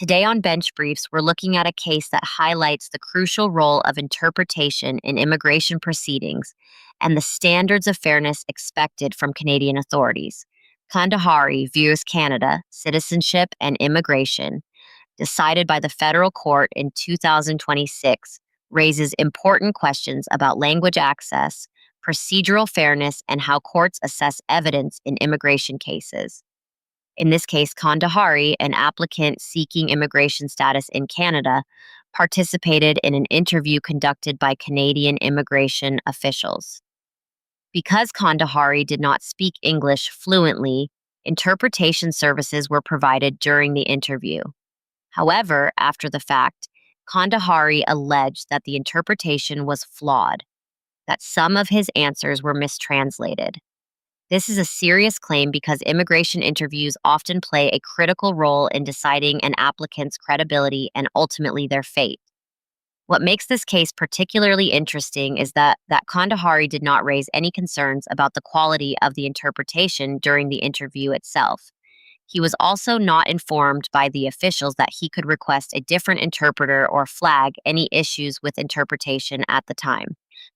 Today on Bench Briefs, we're looking at a case that highlights the crucial role of interpretation in immigration proceedings and the standards of fairness expected from Canadian authorities. Kandahari vs. Canada, Citizenship and Immigration, decided by the federal court in 2026, raises important questions about language access, procedural fairness, and how courts assess evidence in immigration cases. In this case, Kandahari, an applicant seeking immigration status in Canada, participated in an interview conducted by Canadian immigration officials. Because Kandahari did not speak English fluently, interpretation services were provided during the interview. However, after the fact, Kandahari alleged that the interpretation was flawed, that some of his answers were mistranslated. This is a serious claim because immigration interviews often play a critical role in deciding an applicant's credibility and ultimately their fate. What makes this case particularly interesting is that Kandahari did not raise any concerns about the quality of the interpretation during the interview itself. He was also not informed by the officials that he could request a different interpreter or flag any issues with interpretation at the time.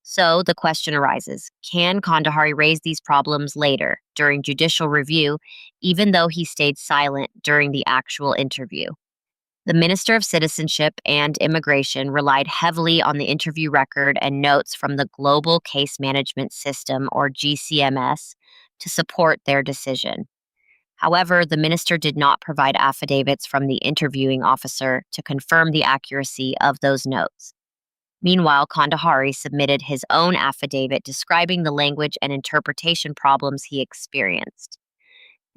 So the question arises, can Kandahari raise these problems later, during judicial review, even though he stayed silent during the actual interview? The Minister of Citizenship and Immigration relied heavily on the interview record and notes from the Global Case Management System, or GCMS, to support their decision. However, the minister did not provide affidavits from the interviewing officer to confirm the accuracy of those notes. Meanwhile, Kandahari submitted his own affidavit describing the language and interpretation problems he experienced.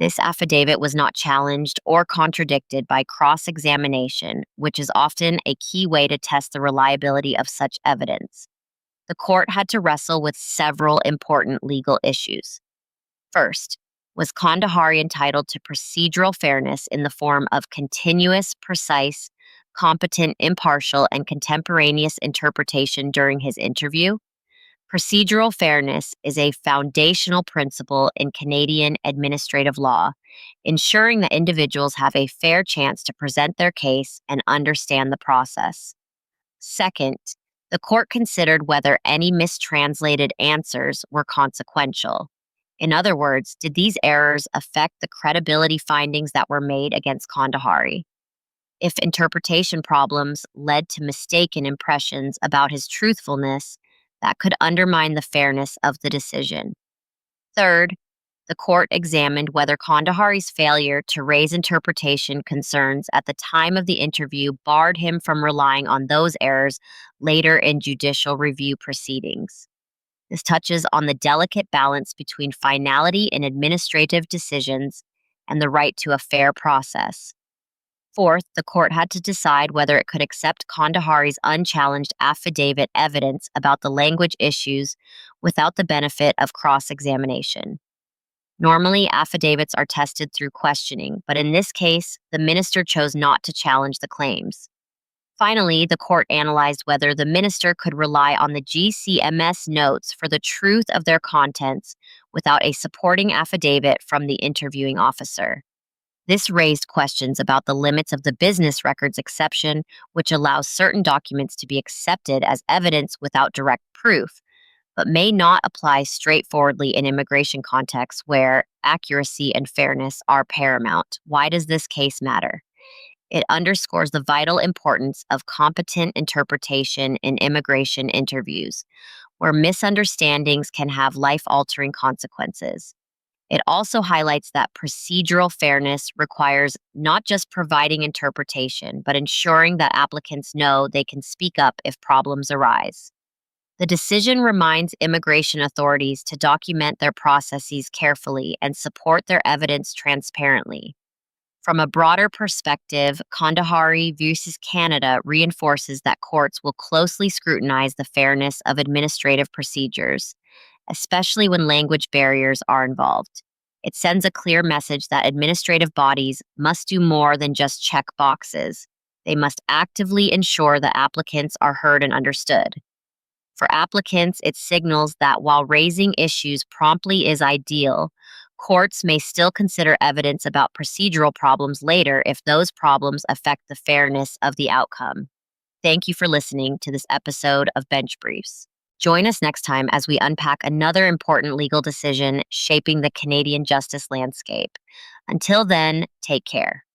This affidavit was not challenged or contradicted by cross-examination, which is often a key way to test the reliability of such evidence. The court had to wrestle with several important legal issues. First, was Kandahari entitled to procedural fairness in the form of continuous, precise, competent, impartial, and contemporaneous interpretation during his interview? Procedural fairness is a foundational principle in Canadian administrative law, ensuring that individuals have a fair chance to present their case and understand the process. Second, the court considered whether any mistranslated answers were consequential. In other words, did these errors affect the credibility findings that were made against Kandahari? If interpretation problems led to mistaken impressions about his truthfulness, that could undermine the fairness of the decision. Third, the court examined whether Kandahari's failure to raise interpretation concerns at the time of the interview barred him from relying on those errors later in judicial review proceedings. This touches on the delicate balance between finality in administrative decisions and the right to a fair process. Fourth, the court had to decide whether it could accept Kandahari's unchallenged affidavit evidence about the language issues without the benefit of cross-examination. Normally, affidavits are tested through questioning, but in this case, the minister chose not to challenge the claims. Finally, the court analyzed whether the minister could rely on the GCMS notes for the truth of their contents without a supporting affidavit from the interviewing officer. This raised questions about the limits of the business records exception, which allows certain documents to be accepted as evidence without direct proof, but may not apply straightforwardly in immigration contexts where accuracy and fairness are paramount. Why does this case matter? It underscores the vital importance of competent interpretation in immigration interviews, where misunderstandings can have life-altering consequences. It also highlights that procedural fairness requires not just providing interpretation, but ensuring that applicants know they can speak up if problems arise. The decision reminds immigration authorities to document their processes carefully and support their evidence transparently. From a broader perspective, Kandahari vs. Canada reinforces that courts will closely scrutinize the fairness of administrative procedures, especially when language barriers are involved. It sends a clear message that administrative bodies must do more than just check boxes. They must actively ensure that applicants are heard and understood. For applicants, it signals that while raising issues promptly is ideal, Courts may still consider evidence about procedural problems later if those problems affect the fairness of the outcome. Thank you for listening to this episode of Bench Briefs. Join us next time as we unpack another important legal decision shaping the Canadian justice landscape. Until then, take care.